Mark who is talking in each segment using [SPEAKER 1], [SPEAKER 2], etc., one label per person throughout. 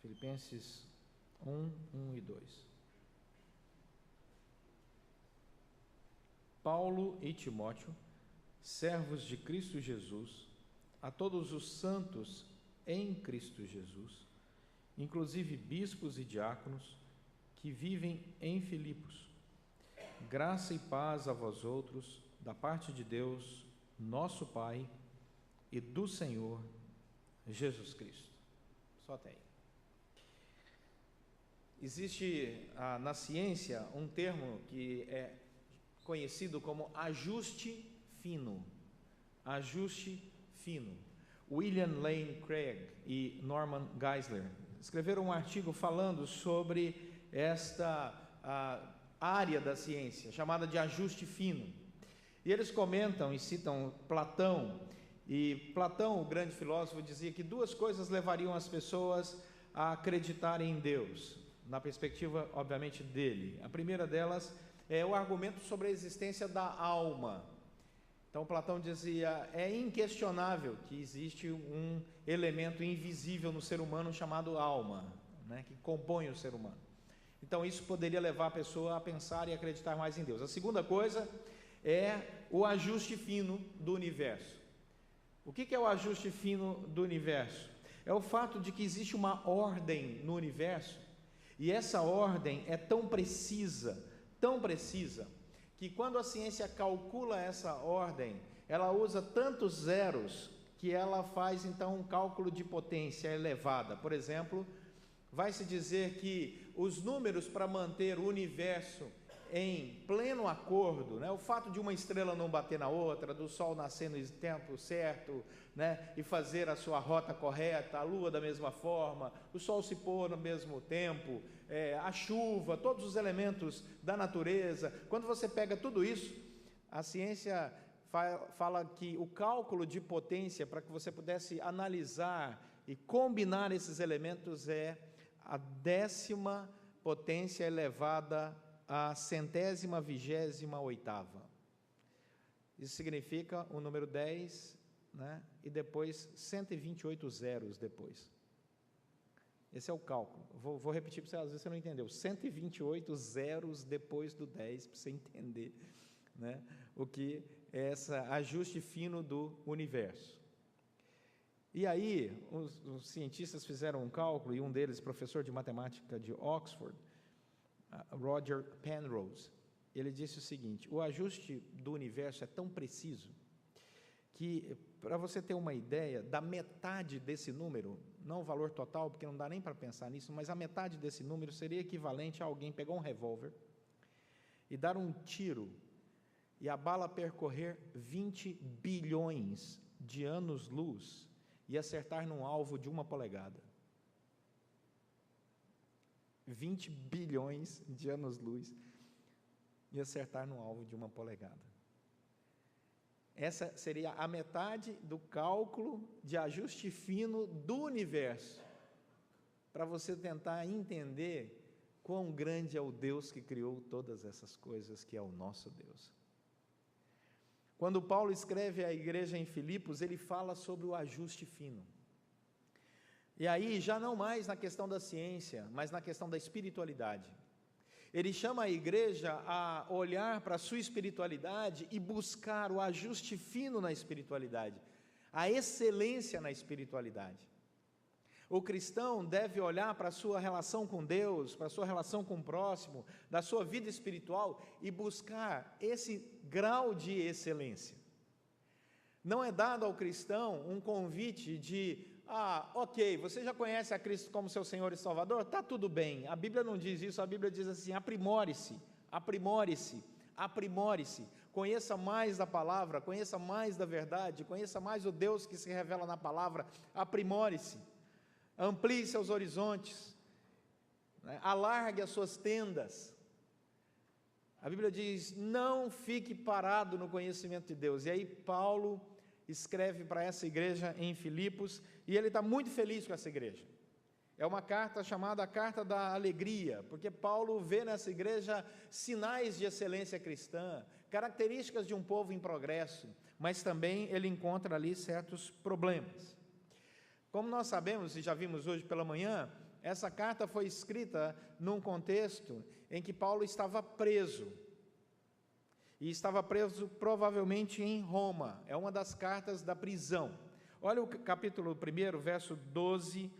[SPEAKER 1] Filipenses 1, 1 e 2. Paulo e Timóteo, servos de Cristo Jesus, a todos os santos em Cristo Jesus, inclusive bispos e diáconos, que vivem em Filipos. Graça e paz a vós outros, da parte de Deus, nosso Pai, e do Senhor Jesus Cristo. Só até aí. Existe na ciência um termo que é conhecido como ajuste fino. Ajuste fino. William Lane Craig e Norman Geisler escreveram um artigo falando sobre esta área da ciência, chamada de ajuste fino. E eles comentam e citam Platão, e Platão, o grande filósofo, dizia que duas coisas levariam as pessoas a acreditarem em Deus, na perspectiva, obviamente, dele. A primeira delas é o argumento sobre a existência da alma. Então Platão dizia, é inquestionável que existe um elemento invisível no ser humano chamado alma, né, que compõe o ser humano. Então isso poderia levar a pessoa a pensar e acreditar mais em Deus. A segunda coisa é o ajuste fino do universo. O que é o ajuste fino do universo? É o fato de que existe uma ordem no universo, e essa ordem é tão precisa, que quando a ciência calcula essa ordem, ela usa tantos zeros que ela faz então um cálculo de potência elevada. Por exemplo, vai se dizer que os números para manter o universo em pleno acordo, né? O fato de uma estrela não bater na outra, do Sol nascer no tempo certo, né? E fazer a sua rota correta, a Lua da mesma forma, o Sol se pôr no mesmo tempo, a chuva, todos os elementos da natureza. Quando você pega tudo isso, a ciência fala que o cálculo de potência para que você pudesse analisar e combinar esses elementos é a 10ª potência elevada a 128ª. Isso significa o número 10, né? E depois 128 zeros depois. Esse é o cálculo. Vou repetir para você, às vezes você não entendeu. 128 zeros depois do 10, para você entender, né, o que é esse ajuste fino do universo. E aí, os cientistas fizeram um cálculo, e um deles, professor de matemática de Oxford, Roger Penrose, ele disse o seguinte: o ajuste do universo é tão preciso que, para você ter uma ideia, da metade desse número, não o valor total, porque não dá nem para pensar nisso, mas a metade desse número seria equivalente a alguém pegar um revólver e dar um tiro e a bala percorrer 20 bilhões de anos-luz e acertar num alvo de 1 polegada. 20 bilhões de anos-luz e acertar no alvo de 1 polegada. Essa seria a metade do cálculo de ajuste fino do universo, para você tentar entender quão grande é o Deus que criou todas essas coisas, que é o nosso Deus. Quando Paulo escreve à igreja em Filipos, ele fala sobre o ajuste fino. E aí, já não mais na questão da ciência, mas na questão da espiritualidade. Ele chama a igreja a olhar para a sua espiritualidade e buscar o ajuste fino na espiritualidade, a excelência na espiritualidade. O cristão deve olhar para a sua relação com Deus, para a sua relação com o próximo, da sua vida espiritual e buscar esse grau de excelência. Não é dado ao cristão um convite de, ok, você já conhece a Cristo como seu Senhor e Salvador? Está tudo bem. A Bíblia não diz isso, a Bíblia diz assim: aprimore-se, aprimore-se, aprimore-se, conheça mais da palavra, conheça mais da verdade, conheça mais o Deus que se revela na palavra, aprimore-se, amplie seus horizontes, né? Alargue as suas tendas. A Bíblia diz: não fique parado no conhecimento de Deus. E aí Paulo escreve para essa igreja em Filipos, e ele está muito feliz com essa igreja. É uma carta chamada a Carta da Alegria, porque Paulo vê nessa igreja sinais de excelência cristã, características de um povo em progresso, mas também ele encontra ali certos problemas. Como nós sabemos, e já vimos hoje pela manhã, essa carta foi escrita num contexto em que Paulo estava preso. E estava preso provavelmente em Roma. É uma das cartas da prisão. Olha o capítulo 1, verso 12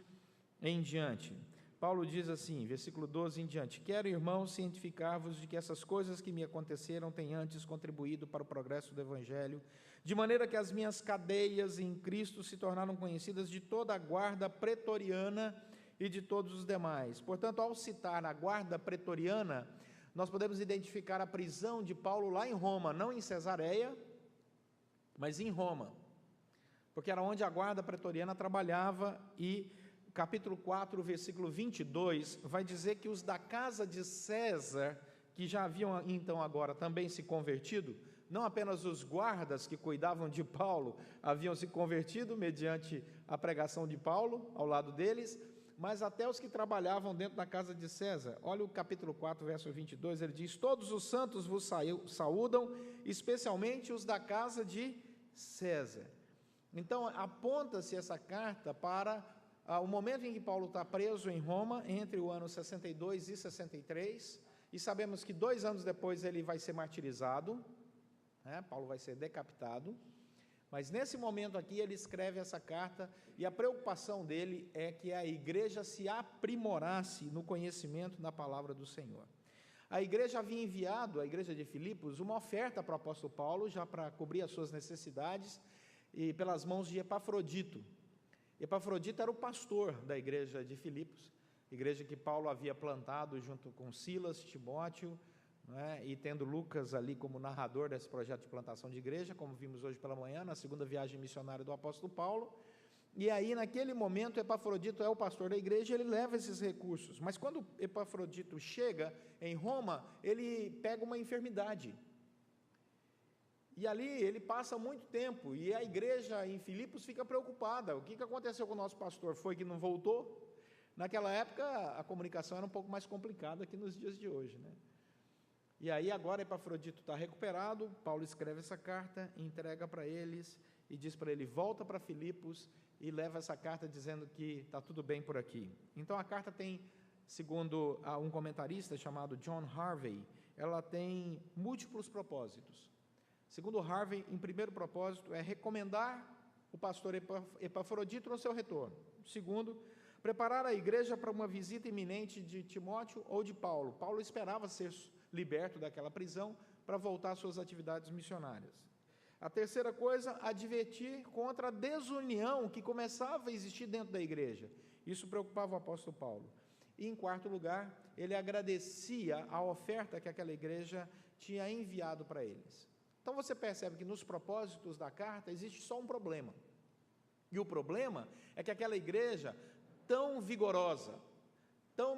[SPEAKER 1] em diante. Paulo diz assim, versículo 12 em diante: quero, irmãos, cientificar-vos de que essas coisas que me aconteceram têm antes contribuído para o progresso do Evangelho, de maneira que as minhas cadeias em Cristo se tornaram conhecidas de toda a guarda pretoriana e de todos os demais. Portanto, ao citar a guarda pretoriana, nós podemos identificar a prisão de Paulo lá em Roma, não em Cesareia, mas em Roma, porque era onde a guarda pretoriana trabalhava. E capítulo 4, versículo 22, vai dizer que os da casa de César, que já haviam então agora também se convertido, não apenas os guardas que cuidavam de Paulo haviam se convertido mediante a pregação de Paulo ao lado deles, mas até os que trabalhavam dentro da casa de César. Olha o capítulo 4, verso 22, ele diz: todos os santos vos saúdam, especialmente os da casa de César. Então, aponta-se essa carta para o momento em que Paulo está preso em Roma, entre o ano 62 e 63, e sabemos que 2 anos depois ele vai ser martirizado, né? Paulo vai ser decapitado. Mas nesse momento aqui ele escreve essa carta, e a preocupação dele é que a igreja se aprimorasse no conhecimento da palavra do Senhor. A igreja havia enviado, a igreja de Filipos, uma oferta para o apóstolo Paulo, já para cobrir as suas necessidades, e pelas mãos de Epafrodito. Epafrodito era o pastor da igreja de Filipos, igreja que Paulo havia plantado junto com Silas, Timóteo, né, e tendo Lucas ali como narrador desse projeto de plantação de igreja, como vimos hoje pela manhã, na segunda viagem missionária do apóstolo Paulo. E aí, naquele momento, Epafrodito é o pastor da igreja, ele leva esses recursos. Mas quando Epafrodito chega em Roma, ele pega uma enfermidade. E ali ele passa muito tempo, e a igreja em Filipos fica preocupada. O que aconteceu com o nosso pastor? Foi que não voltou? Naquela época, a comunicação era um pouco mais complicada que nos dias de hoje, né? E aí agora Epafrodito está recuperado, Paulo escreve essa carta, entrega para eles, e diz para ele: volta para Filipos, e leva essa carta dizendo que está tudo bem por aqui. Então a carta tem, segundo um comentarista chamado John Harvey, ela tem múltiplos propósitos. Segundo Harvey, em primeiro propósito é recomendar o pastor Epafrodito no seu retorno. Segundo, preparar a igreja para uma visita iminente de Timóteo ou de Paulo. Paulo esperava ser liberto daquela prisão para voltar às suas atividades missionárias. A terceira coisa, advertir contra a desunião que começava a existir dentro da igreja. Isso preocupava o apóstolo Paulo. E, em quarto lugar, ele agradecia a oferta que aquela igreja tinha enviado para eles. Então, você percebe que nos propósitos da carta existe só um problema. E o problema é que aquela igreja, tão vigorosa, tão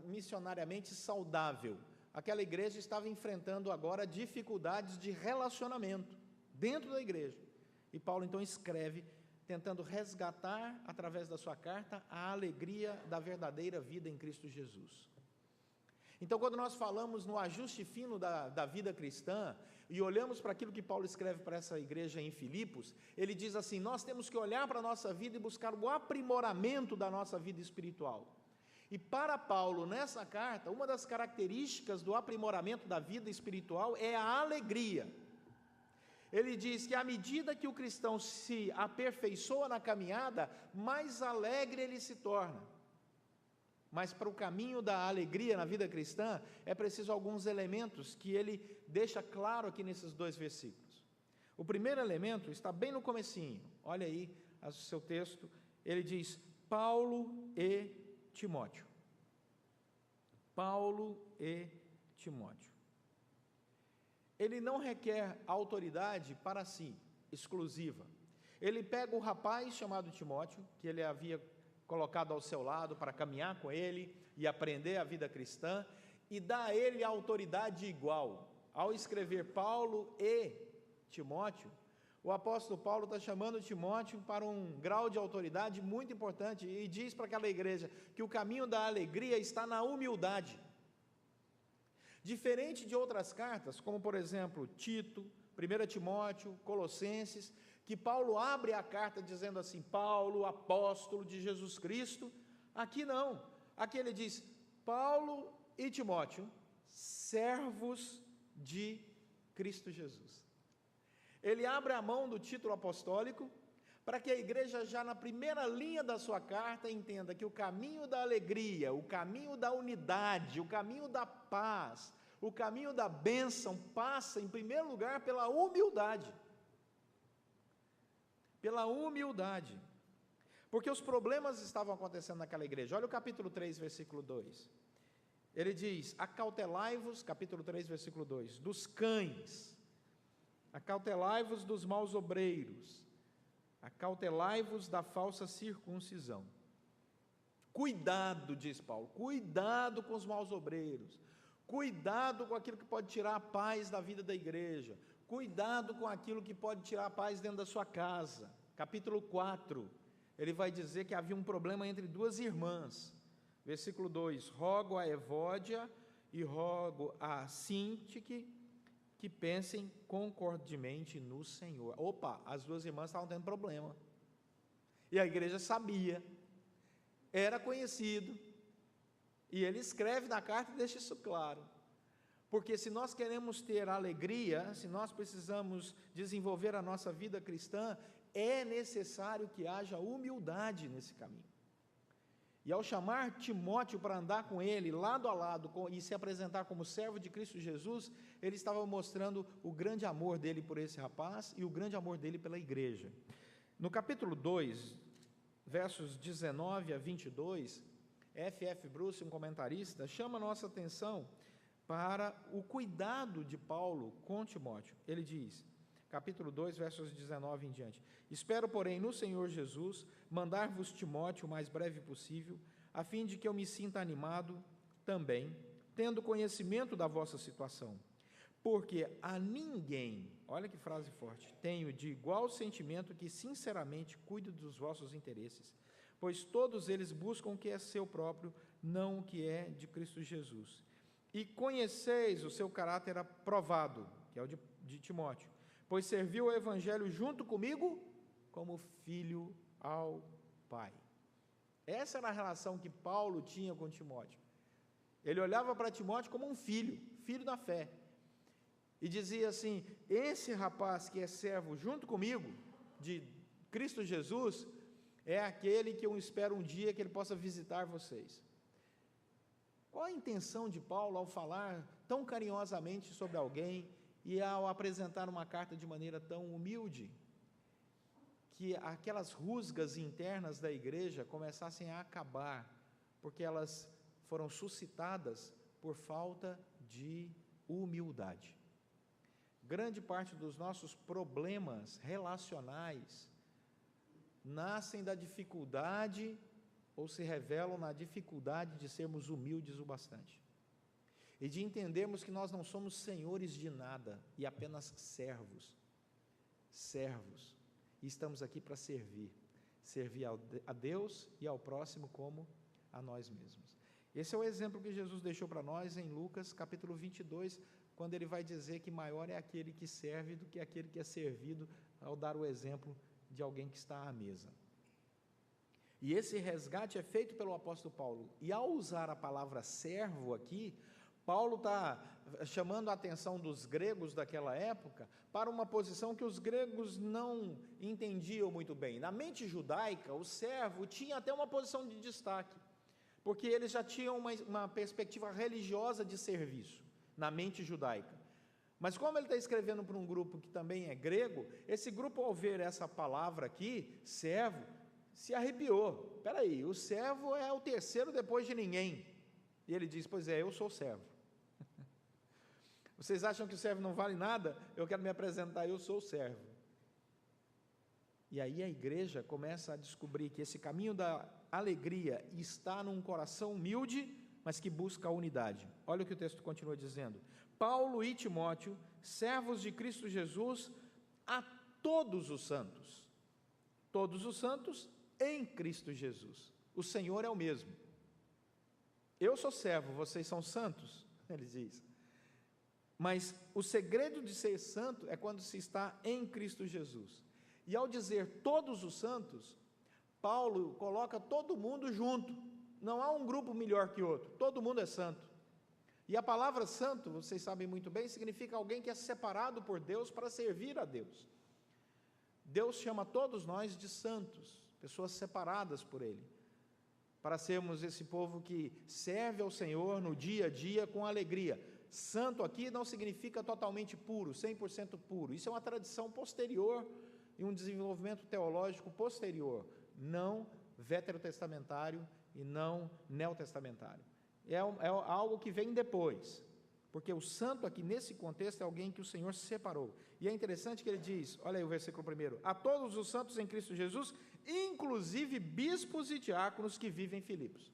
[SPEAKER 1] missionariamente saudável, aquela igreja estava enfrentando agora dificuldades de relacionamento dentro da igreja. E Paulo então escreve, tentando resgatar, através da sua carta, a alegria da verdadeira vida em Cristo Jesus. Então, quando nós falamos no ajuste fino da vida cristã, e olhamos para aquilo que Paulo escreve para essa igreja em Filipos, ele diz assim: nós temos que olhar para a nossa vida e buscar o aprimoramento da nossa vida espiritual. E para Paulo, nessa carta, uma das características do aprimoramento da vida espiritual é a alegria. Ele diz que à medida que o cristão se aperfeiçoa na caminhada, mais alegre ele se torna. Mas para o caminho da alegria na vida cristã, é preciso alguns elementos que ele deixa claro aqui nesses 2 versículos. O primeiro elemento está bem no comecinho, olha aí o seu texto, ele diz: Paulo e Timóteo. Paulo e Timóteo. Ele não requer autoridade para si, exclusiva. Ele pega o rapaz chamado Timóteo, que ele havia colocado ao seu lado para caminhar com ele e aprender a vida cristã, e dá a ele autoridade igual. Ao escrever Paulo e Timóteo, o apóstolo Paulo está chamando Timóteo para um grau de autoridade muito importante, e diz para aquela igreja que o caminho da alegria está na humildade. Diferente de outras cartas, como por exemplo Tito, 1 Timóteo, Colossenses, que Paulo abre a carta dizendo assim: Paulo, apóstolo de Jesus Cristo, Aqui não. Aqui ele diz: Paulo e Timóteo, servos de Cristo Jesus. Ele abre a mão do título apostólico para que a igreja, já na primeira linha da sua carta, entenda que o caminho da alegria, o caminho da unidade, o caminho da paz, o caminho da bênção passa, em primeiro lugar, pela humildade. Pela humildade. Porque os problemas estavam acontecendo naquela igreja. Olha o capítulo 3, versículo 2. Ele diz: acautelai-vos, capítulo 3, versículo 2, dos cães, acautelai-vos dos maus obreiros, acautelai-vos da falsa circuncisão. Cuidado, diz Paulo, cuidado com os maus obreiros, cuidado com aquilo que pode tirar a paz da vida da igreja, cuidado com aquilo que pode tirar a paz dentro da sua casa. Capítulo 4, ele vai dizer que havia um problema entre duas irmãs. Versículo 2: rogo a Evódia e rogo a Sintique que pensem concordemente no Senhor. Opa, as duas irmãs estavam tendo problema, e a igreja sabia, era conhecido, e ele escreve na carta e deixa isso claro, porque se nós queremos ter alegria, se nós precisamos desenvolver a nossa vida cristã, é necessário que haja humildade nesse caminho. E ao chamar Timóteo para andar com ele, lado a lado, e se apresentar como servo de Cristo Jesus, ele estava mostrando o grande amor dele por esse rapaz, e o grande amor dele pela igreja. No capítulo 2, versos 19 a 22, F.F. Bruce, um comentarista, chama a nossa atenção para o cuidado de Paulo com Timóteo. Ele diz, capítulo 2, versos 19 em diante: espero, porém, no Senhor Jesus, mandar-vos Timóteo o mais breve possível, a fim de que eu me sinta animado também, tendo conhecimento da vossa situação. Porque a ninguém, olha que frase forte, tenho de igual sentimento que sinceramente cuido dos vossos interesses, pois todos eles buscam o que é seu próprio, não o que é de Cristo Jesus. E conheceis o seu caráter aprovado, que é o de Timóteo, pois serviu o evangelho junto comigo como filho ao Pai. Essa era a relação que Paulo tinha com Timóteo. Ele olhava para Timóteo como um filho, filho da fé, e dizia assim: esse rapaz que é servo junto comigo, de Cristo Jesus, é aquele que eu espero um dia que ele possa visitar vocês. Qual a intenção de Paulo ao falar tão carinhosamente sobre alguém e ao apresentar uma carta de maneira tão humilde? Que aquelas rusgas internas da igreja começassem a acabar, porque elas foram suscitadas por falta de humildade. Grande parte dos nossos problemas relacionais nascem da dificuldade, ou se revelam na dificuldade de sermos humildes o bastante, e de entendermos que nós não somos senhores de nada, e apenas servos, e estamos aqui para servir a Deus e ao próximo como a nós mesmos. Esse é o exemplo que Jesus deixou para nós em Lucas capítulo 22, quando ele vai dizer que maior é aquele que serve do que aquele que é servido, ao dar o exemplo de alguém que está à mesa. E esse resgate é feito pelo apóstolo Paulo, e ao usar a palavra servo aqui, Paulo está chamando a atenção dos gregos daquela época para uma posição que os gregos não entendiam muito bem. Na mente judaica, o servo tinha até uma posição de destaque, porque eles já tinham uma perspectiva religiosa de serviço, na mente judaica. Mas como ele está escrevendo para um grupo que também é grego, esse grupo, ao ver essa palavra aqui, servo, se arrepiou. Espera aí, o servo é o terceiro depois de ninguém. E ele diz: pois é, eu sou servo. Vocês acham que o servo não vale nada? Eu quero me apresentar, eu sou o servo. E aí a igreja começa a descobrir que esse caminho da alegria está num coração humilde, mas que busca a unidade. Olha o que o texto continua dizendo: Paulo e Timóteo, servos de Cristo Jesus, a todos os santos em Cristo Jesus. O Senhor é o mesmo. Eu sou servo, vocês são santos, ele diz. Mas o segredo de ser santo é quando se está em Cristo Jesus. E ao dizer todos os santos, Paulo coloca todo mundo junto, Não há um grupo melhor que outro, todo mundo é santo. E a palavra santo, vocês sabem muito bem, significa alguém que é separado por Deus para servir a Deus. Deus chama todos nós de santos, pessoas separadas por Ele, para sermos esse povo que serve ao Senhor no dia a dia com alegria. Santo aqui não significa totalmente puro, 100% puro. Isso é uma tradição posterior e um desenvolvimento teológico posterior, não veterotestamentário e não neotestamentário. É algo que vem depois, porque o santo aqui nesse contexto é alguém que o Senhor separou. E é interessante que ele diz, olha aí o versículo 1, a todos os santos em Cristo Jesus, inclusive bispos e diáconos que vivem em Filipos.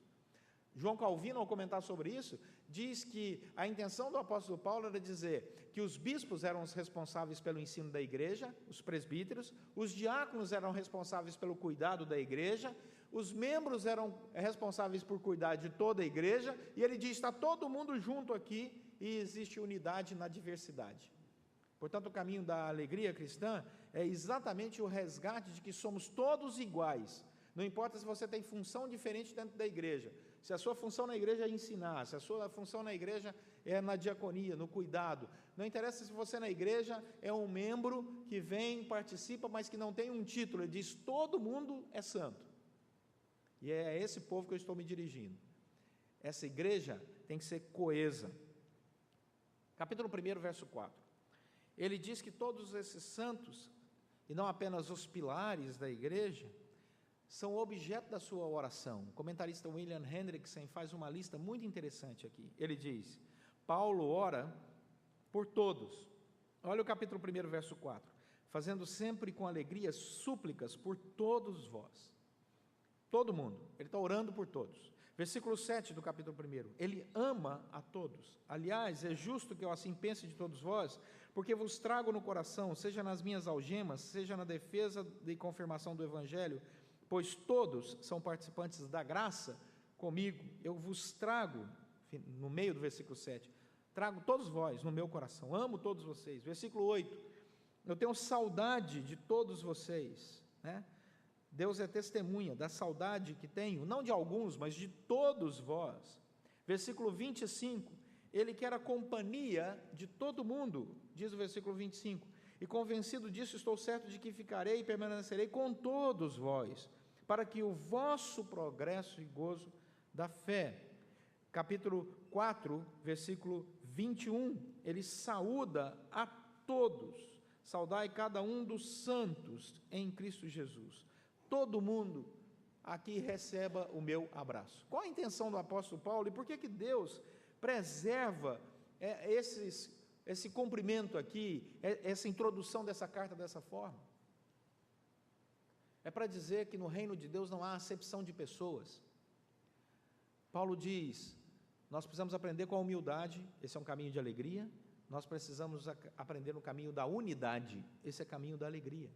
[SPEAKER 1] João Calvino, ao comentar sobre isso, diz que a intenção do apóstolo Paulo era dizer que os bispos eram os responsáveis pelo ensino da igreja, os presbíteros, os diáconos eram responsáveis pelo cuidado da igreja, os membros eram responsáveis por cuidar de toda a igreja, e ele diz, está todo mundo junto aqui, e existe unidade na diversidade. Portanto, o caminho da alegria cristã é exatamente o resgate de que somos todos iguais. Não importa se você tem função diferente dentro da igreja, se a sua função na igreja é ensinar, se a sua função na igreja é na diaconia, no cuidado, não interessa se você na igreja é um membro que vem, participa, mas que não tem um título, ele diz, todo mundo é santo. E é a esse povo que eu estou me dirigindo. Essa igreja tem que ser coesa. Capítulo 1, verso 4. Ele diz que todos esses santos, e não apenas os pilares da igreja, são objeto da sua oração. O comentarista William Hendrickson faz uma lista muito interessante aqui. Ele diz, Paulo ora por todos. Olha o capítulo 1, verso 4. Fazendo sempre com alegria súplicas por todos vós. Todo mundo, ele está orando por todos. Versículo 7 do capítulo 1, ele ama a todos. Aliás, é justo que eu assim pense de todos vós, porque vos trago no coração, seja nas minhas algemas, seja na defesa e confirmação do Evangelho, pois todos são participantes da graça comigo, eu vos trago, no meio do versículo 7, trago todos vós no meu coração, amo todos vocês. Versículo 8, eu tenho saudade de todos vocês, né? Deus é testemunha da saudade que tenho, não de alguns, mas de todos vós. Versículo 25, ele quer a companhia de todo mundo, diz o versículo 25, e convencido disso, estou certo de que ficarei e permanecerei com todos vós, para que o vosso progresso e gozo da fé. Capítulo 4, versículo 21, ele saúda a todos, saudai cada um dos santos em Cristo Jesus. Todo mundo aqui receba o meu abraço. Qual a intenção do apóstolo Paulo e por que Deus preserva esse cumprimento aqui, essa introdução dessa carta dessa forma? É para dizer que no reino de Deus não há acepção de pessoas. Paulo diz, nós precisamos aprender com a humildade, esse é um caminho de alegria, nós precisamos aprender no caminho da unidade, esse é o caminho da alegria.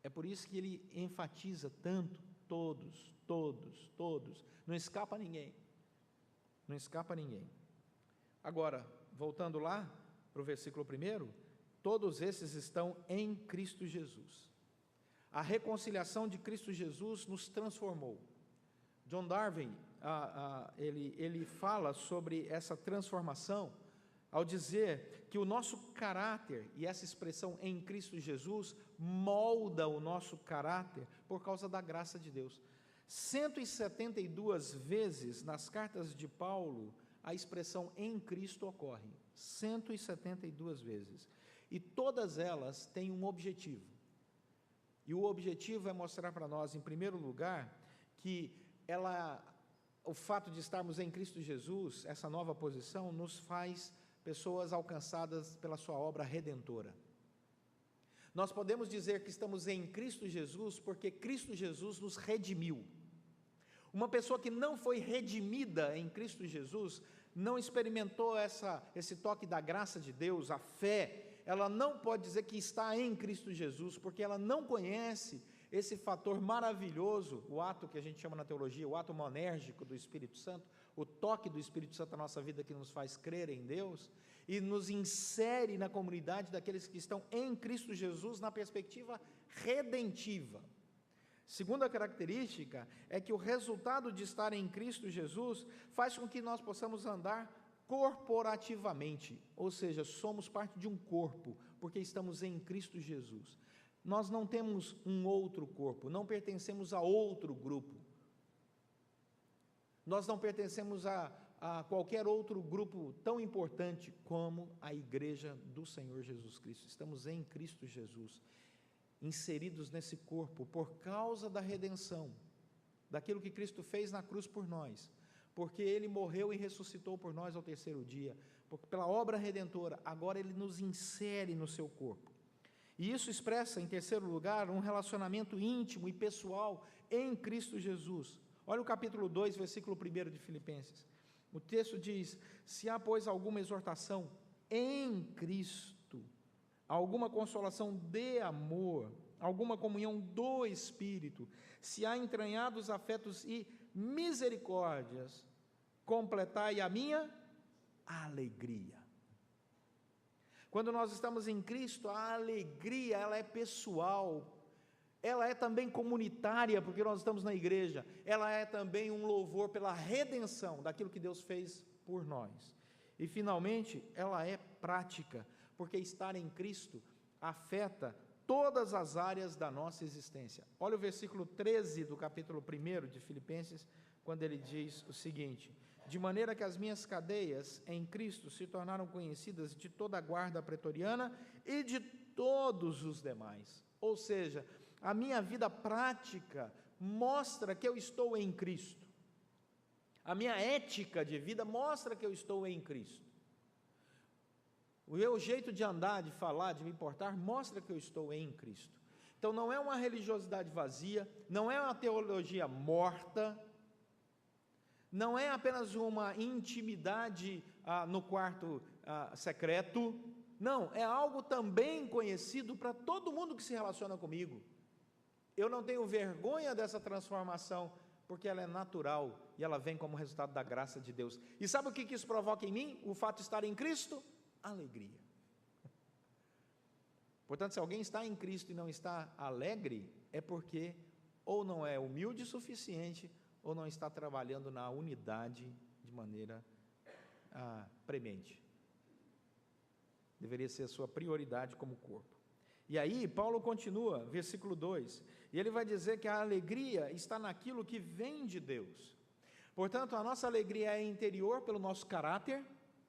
[SPEAKER 1] É por isso que ele enfatiza tanto, todos, todos, todos, não escapa ninguém, não escapa ninguém. Agora, voltando lá para o versículo 1, todos esses estão em Cristo Jesus. A reconciliação de Cristo Jesus nos transformou. John Darwin, ele fala sobre essa transformação, ao dizer que o nosso caráter, e essa expressão em Cristo Jesus, molda o nosso caráter por causa da graça de Deus. 172 vezes nas cartas de Paulo, a expressão em Cristo ocorre, 172 vezes, e todas elas têm um objetivo, e o objetivo é mostrar para nós, em primeiro lugar, que o fato de estarmos em Cristo Jesus, essa nova posição, nos faz pessoas alcançadas pela sua obra redentora. Nós podemos dizer que estamos em Cristo Jesus porque Cristo Jesus nos redimiu. Uma pessoa que não foi redimida em Cristo Jesus, não experimentou esse toque da graça de Deus, a fé, ela não pode dizer que está em Cristo Jesus, porque ela não conhece esse fator maravilhoso, o ato que a gente chama na teologia, o ato monérgico do Espírito Santo, o toque do Espírito Santo na nossa vida que nos faz crer em Deus, e nos insere na comunidade daqueles que estão em Cristo Jesus na perspectiva redentiva. Segunda característica é que o resultado de estar em Cristo Jesus faz com que nós possamos andar corporativamente, ou seja, somos parte de um corpo, porque estamos em Cristo Jesus. Nós não temos um outro corpo, não pertencemos a outro grupo. Nós não pertencemos a qualquer outro grupo tão importante como a igreja do Senhor Jesus Cristo. Estamos em Cristo Jesus, inseridos nesse corpo por causa da redenção, daquilo que Cristo fez na cruz por nós, porque Ele morreu e ressuscitou por nós ao terceiro dia, porque pela obra redentora, agora Ele nos insere no seu corpo. E isso expressa, em terceiro lugar, um relacionamento íntimo e pessoal em Cristo Jesus. Olha o capítulo 2, versículo 1 de Filipenses. O texto diz: se há, pois, alguma exortação em Cristo, alguma consolação de amor, alguma comunhão do Espírito, se há entranhados afetos e misericórdias, completai a minha alegria. Quando nós estamos em Cristo, a alegria, ela é pessoal, ela é também comunitária, porque nós estamos na igreja, ela é também um louvor pela redenção daquilo que Deus fez por nós. E finalmente, ela é prática, porque estar em Cristo afeta todas as áreas da nossa existência. Olha o versículo 13 do capítulo 1 de Filipenses, quando ele diz o seguinte: de maneira que as minhas cadeias em Cristo se tornaram conhecidas de toda a guarda pretoriana e de todos os demais. Ou seja, a minha vida prática mostra que eu estou em Cristo. A minha ética de vida mostra que eu estou em Cristo. O meu jeito de andar, de falar, de me portar, mostra que eu estou em Cristo. Então não é uma religiosidade vazia, não é uma teologia morta, não é apenas uma intimidade no quarto secreto, não, é algo também conhecido para todo mundo que se relaciona comigo. Eu não tenho vergonha dessa transformação, porque ela é natural e ela vem como resultado da graça de Deus. E sabe o que isso provoca em mim? O fato de estar em Cristo? Alegria. Portanto, se alguém está em Cristo e não está alegre, é porque ou não é humilde o suficiente, ou não está trabalhando na unidade de maneira premente. Deveria ser a sua prioridade como corpo. E aí, Paulo continua, versículo 2, e ele vai dizer que a alegria está naquilo que vem de Deus. Portanto, a nossa alegria é interior pelo nosso caráter,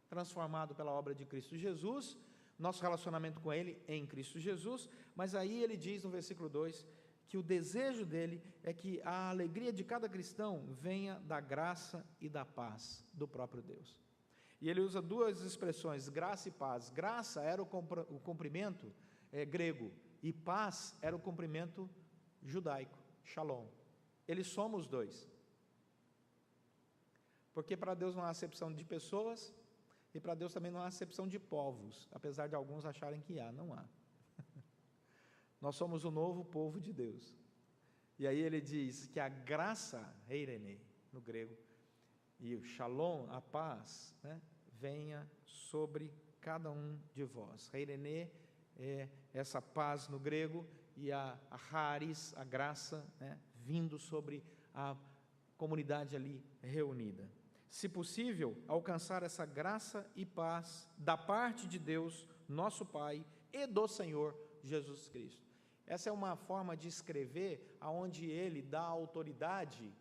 [SPEAKER 1] transformado pela obra de Cristo Jesus, nosso relacionamento com Ele em Cristo Jesus, mas aí ele diz no versículo 2, que o desejo dele é que a alegria de cada cristão venha da graça e da paz do próprio Deus. E ele usa duas expressões, graça e paz. Graça era o cumprimento grego, e paz era o cumprimento judaico, shalom. Eles somos dois. Porque para Deus não há acepção de pessoas, e para Deus também não há acepção de povos, apesar de alguns acharem que há, não há. Nós somos o novo povo de Deus. E aí ele diz que a graça, eirene, no grego, e o shalom, a paz, venha sobre cada um de vós. Eirene é essa paz no grego, e a charis, a graça, vindo sobre a comunidade ali reunida. Se possível, alcançar essa graça e paz da parte de Deus, nosso Pai, e do Senhor Jesus Cristo. Essa é uma forma de escrever onde ele dá autoridade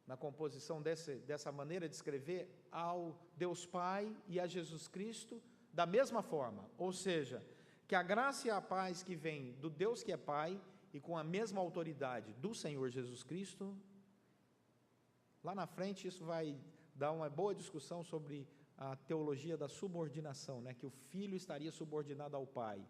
[SPEAKER 1] na composição dessa maneira de escrever ao Deus Pai e a Jesus Cristo da mesma forma, ou seja, que a graça e a paz que vem do Deus que é Pai e com a mesma autoridade do Senhor Jesus Cristo, lá na frente isso vai dar uma boa discussão sobre a teologia da subordinação, que o Filho estaria subordinado ao Pai,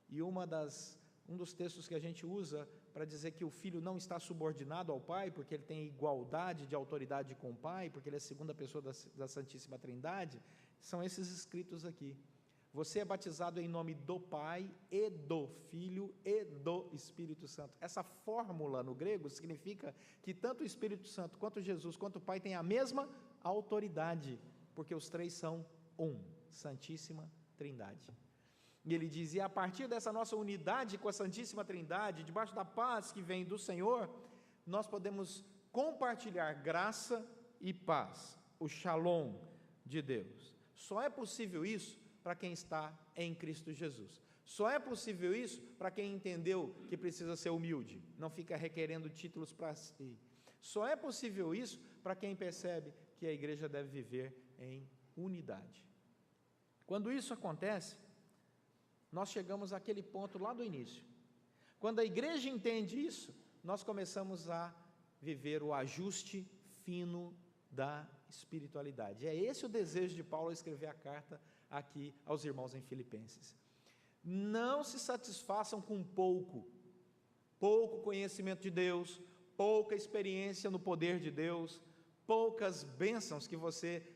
[SPEAKER 1] e um dos textos que a gente usa para dizer que o Filho não está subordinado ao Pai, porque ele tem igualdade de autoridade com o Pai, porque ele é a segunda pessoa da Santíssima Trindade, são esses escritos aqui. Você é batizado em nome do Pai, e do Filho, e do Espírito Santo. Essa fórmula no grego significa que tanto o Espírito Santo, quanto Jesus, quanto o Pai têm a mesma autoridade, porque os três são um, Santíssima Trindade. E ele diz: e a partir dessa nossa unidade com a Santíssima Trindade, debaixo da paz que vem do Senhor, nós podemos compartilhar graça e paz, o shalom de Deus. Só é possível isso para quem está em Cristo Jesus. Só é possível isso para quem entendeu que precisa ser humilde, não fica requerendo títulos para si. Só é possível isso para quem percebe que a igreja deve viver em unidade. Quando isso acontece, nós chegamos àquele ponto lá do início. Quando a igreja entende isso, nós começamos a viver o ajuste fino da espiritualidade. É esse o desejo de Paulo ao escrever a carta aqui aos irmãos em Filipenses. Não se satisfaçam com pouco conhecimento de Deus, pouca experiência no poder de Deus, poucas bênçãos que você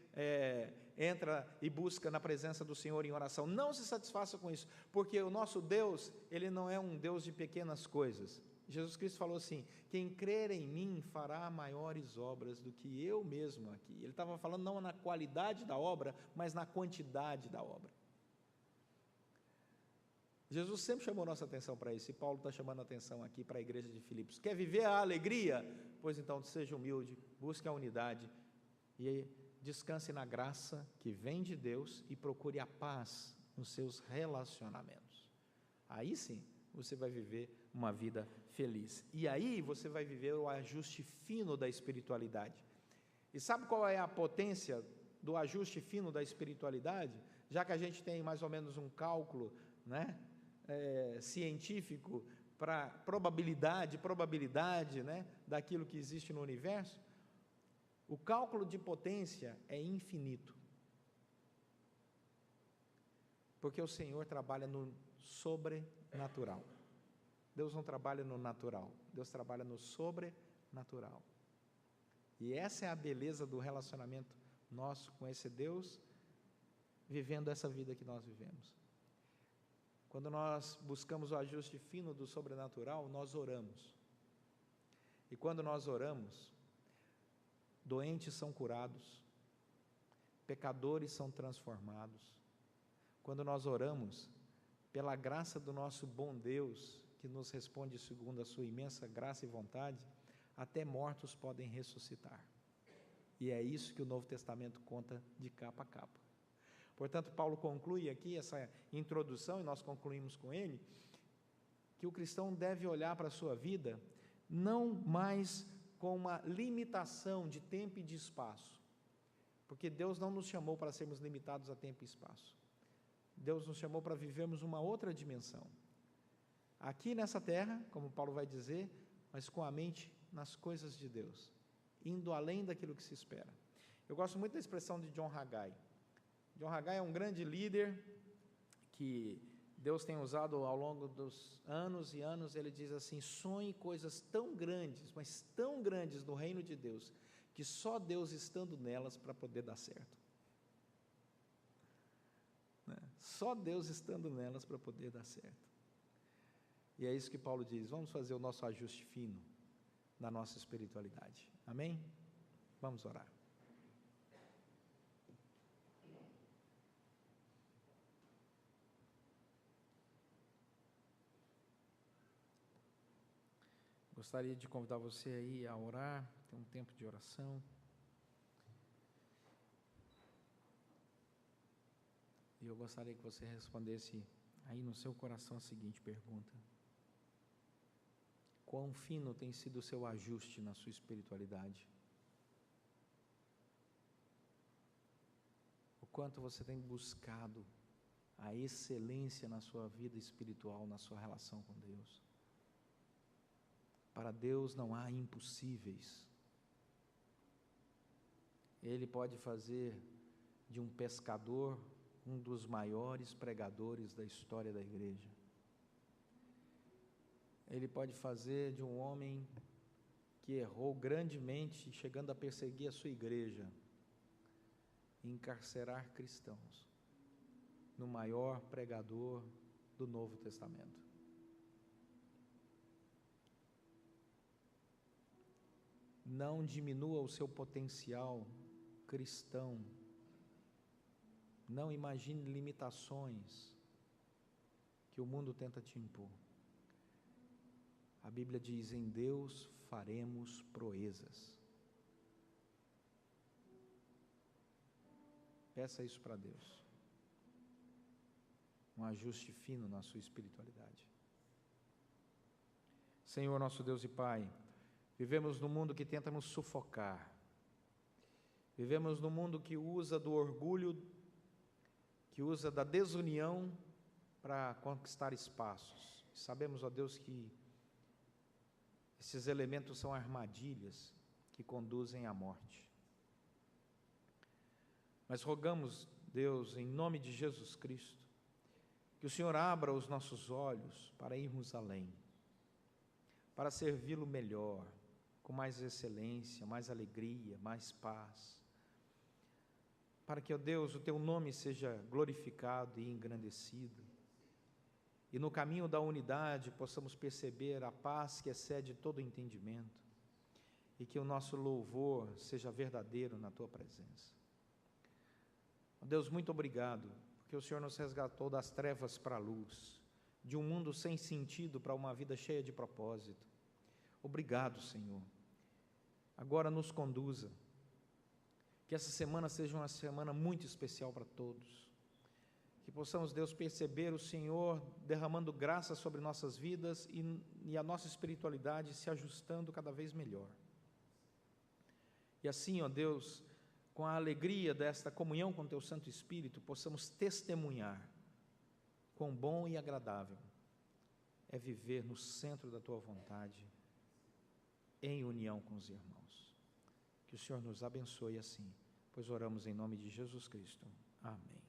[SPEAKER 1] entra e busca na presença do Senhor em oração. Não se satisfaça com isso, porque o nosso Deus, Ele não é um Deus de pequenas coisas. Jesus Cristo falou assim: quem crer em mim fará maiores obras do que eu mesmo aqui. Ele estava falando não na qualidade da obra, mas na quantidade da obra. Jesus sempre chamou nossa atenção para isso, e Paulo está chamando a atenção aqui para a igreja de Filipos. Quer viver a alegria? Pois então seja humilde, busque a unidade e descanse na graça que vem de Deus e procure a paz nos seus relacionamentos. Aí sim, você vai viver uma vida feliz. E aí você vai viver o ajuste fino da espiritualidade. E sabe qual é a potência do ajuste fino da espiritualidade? Já que a gente tem mais ou menos um cálculo, né, científico para probabilidade, né, daquilo que existe no universo, o cálculo de potência é infinito, porque o Senhor trabalha no sobrenatural. Deus não trabalha no natural, Deus trabalha no sobrenatural, e essa é a beleza do relacionamento nosso com esse Deus, vivendo essa vida que nós vivemos. Quando nós buscamos o ajuste fino do sobrenatural, nós oramos. E quando nós oramos, doentes são curados, pecadores são transformados. Quando nós oramos, pela graça do nosso bom Deus, que nos responde segundo a sua imensa graça e vontade, até mortos podem ressuscitar. E é isso que o Novo Testamento conta de capa a capa. Portanto, Paulo conclui aqui essa introdução, e nós concluímos com ele, que o cristão deve olhar para a sua vida não mais com uma limitação de tempo e de espaço, porque Deus não nos chamou para sermos limitados a tempo e espaço. Deus nos chamou para vivermos uma outra dimensão, aqui nessa terra, como Paulo vai dizer, mas com a mente nas coisas de Deus, indo além daquilo que se espera. Eu gosto muito da expressão de John Haggai. John Haggai é um grande líder que Deus tem usado ao longo dos anos e anos. Ele diz assim: sonhe coisas tão grandes, mas tão grandes no reino de Deus, que só Deus estando nelas para poder dar certo. Só Deus estando nelas para poder dar certo. E é isso que Paulo diz: vamos fazer o nosso ajuste fino na nossa espiritualidade. Amém? Vamos orar. Gostaria de convidar você aí a orar, ter um tempo de oração. E eu gostaria que você respondesse aí no seu coração a seguinte pergunta: quão fino tem sido o seu ajuste na sua espiritualidade? O quanto você tem buscado a excelência na sua vida espiritual, na sua relação com Deus? Para Deus não há impossíveis. Ele pode fazer de um pescador um dos maiores pregadores da história da igreja. Ele pode fazer de um homem que errou grandemente, chegando a perseguir a sua igreja, e encarcerar cristãos, no maior pregador do Novo Testamento. Não diminua o seu potencial cristão, não imagine limitações, que o mundo tenta te impor. A Bíblia diz: em Deus faremos proezas. Peça isso para Deus. Um ajuste fino na sua espiritualidade. Senhor, nosso Deus e Pai, vivemos num mundo que tenta nos sufocar. Vivemos num mundo que usa do orgulho, que usa da desunião para conquistar espaços. Sabemos, ó Deus, que esses elementos são armadilhas que conduzem à morte. Mas rogamos, Deus, em nome de Jesus Cristo, que o Senhor abra os nossos olhos para irmos além, para servi-lo melhor, com mais excelência, mais alegria, mais paz, para que, ó Deus, o Teu nome seja glorificado e engrandecido, e no caminho da unidade possamos perceber a paz que excede todo entendimento, e que o nosso louvor seja verdadeiro na Tua presença. Ó Deus, muito obrigado, porque o Senhor nos resgatou das trevas para a luz, de um mundo sem sentido para uma vida cheia de propósito. Obrigado, Senhor. Agora nos conduza, que essa semana seja uma semana muito especial para todos, que possamos, Deus, perceber o Senhor derramando graça sobre nossas vidas e a nossa espiritualidade se ajustando cada vez melhor. E assim, ó Deus, com a alegria desta comunhão com Teu Santo Espírito, possamos testemunhar quão bom e agradável é viver no centro da Tua vontade, em união com os irmãos. Que o Senhor nos abençoe assim, pois oramos em nome de Jesus Cristo. Amém.